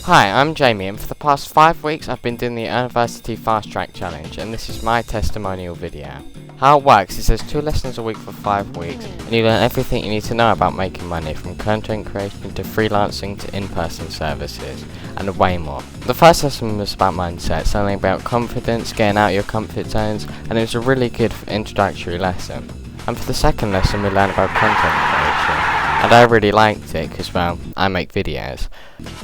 Hi, I'm Jamie, and for the past 5 weeks I've been doing the Earniversity Fast Track challenge, and this is my testimonial video. How it works is there's 2 lessons a week for 5 weeks, and you learn everything you need to know about making money, from content creation to freelancing to in-person services, and way more. The first lesson was about mindset, something about confidence, getting out of your comfort zones, and it was a really good introductory lesson. And for the second lesson we learned about content creation. And I really liked it because, well, I make videos.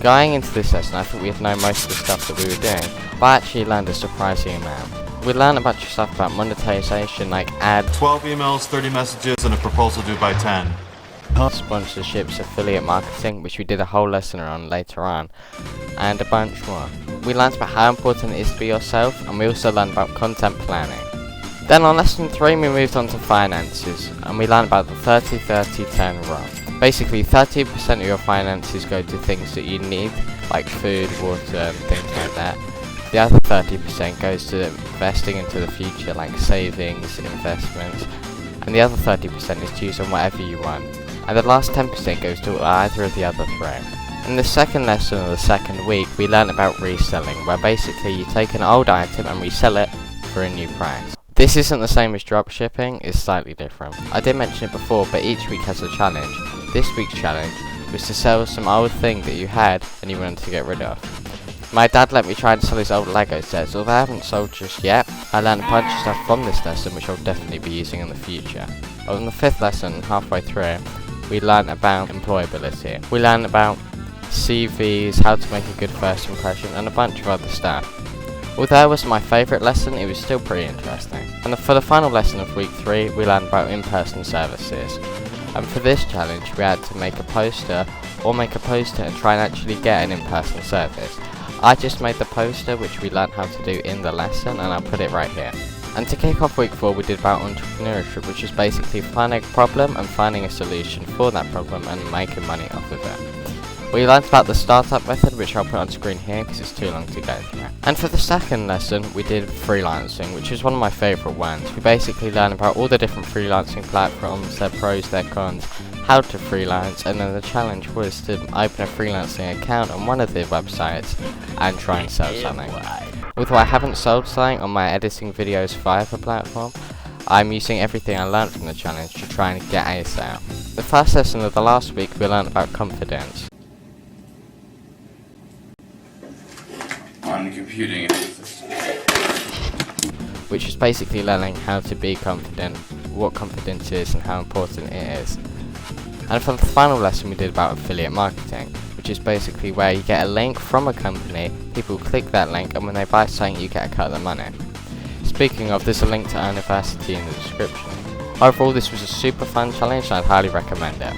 Going into this lesson, I think we'd know most of the stuff that we were doing, but I actually learned a surprising amount. We learned a bunch of stuff about monetization, like 12 emails, 30 messages, and a proposal due by 10. Sponsorships, affiliate marketing, which we did a whole lesson on later on, and a bunch more. We learned about how important it is to be yourself, and we also learned about content planning. Then on lesson 3 we moved on to finances, and we learned about the 30-30-10 rule. Basically 30% of your finances go to things that you need, like food, water and things like that. The other 30% goes to investing into the future, like savings, investments, and the other 30% is to use on whatever you want. And the last 10% goes to either of the other 3. In the second lesson of the second week we learned about reselling, where basically you take an old item and resell it for a new price. This isn't the same as dropshipping, it's slightly different. I did mention it before, but each week has a challenge. This week's challenge was to sell some old thing that you had and you wanted to get rid of. My dad let me try and sell his old Lego sets, although I haven't sold just yet. I learned a bunch of stuff from this lesson which I'll definitely be using in the future. On the 5th lesson, halfway through, we learned about employability. We learned about CVs, how to make a good first impression, and a bunch of other stuff. Although it wasn't my favourite lesson, it was still pretty interesting. And for the final lesson of week 3, we learned about in-person services. And for this challenge, we had to make a poster, and try and actually get an in-person service. I just made the poster, which we learned how to do in the lesson, and I'll put it right here. And to kick off week 4, we did about entrepreneurship, which is basically finding a problem and finding a solution for that problem and making money off of it. We learned about the startup method, which I'll put on screen here because it's too long to go through. And for the second lesson, we did freelancing, which is one of my favourite ones. We basically learned about all the different freelancing platforms, their pros, their cons, how to freelance, and then the challenge was to open a freelancing account on one of the websites and try and sell something. Although I haven't sold something on my editing videos via the platform, I'm using everything I learned from the challenge to try and get a sale. The first lesson of the last week, we learned about confidence. On computing which is basically learning how to be confident, what confidence is and how important it is. And for the final lesson we did about affiliate marketing, which is basically where you get a link from a company, people click that link, and when they buy something you get a cut of the money. Speaking of, there's a link to Earniversity in the description. Overall, this was a super fun challenge and I'd highly recommend it.